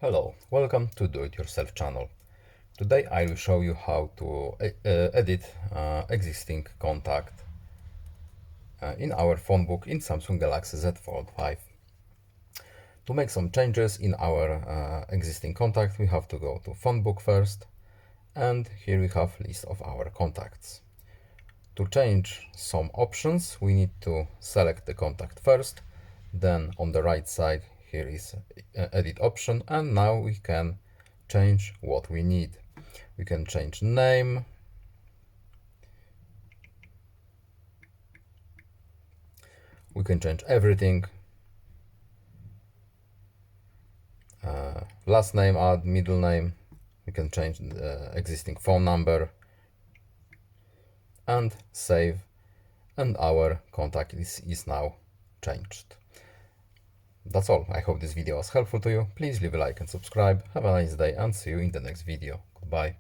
Hello, welcome to Do It Yourself channel. Today I will show you how to edit existing contact in our phone book in Samsung Galaxy Z Fold5. To make some changes in our existing contact, we have to go to phone book first, and here we have list of our contacts. To change some options, we need to select the contact first, then on the right side here is edit option, and now we can change what we need. We can change name, we can change everything, last name, add middle name, we can change the existing phone number and save, and our contact is now changed. That's all. I hope this video was helpful to you. Please leave a like and subscribe. Have a nice day and see you in the next video. Goodbye.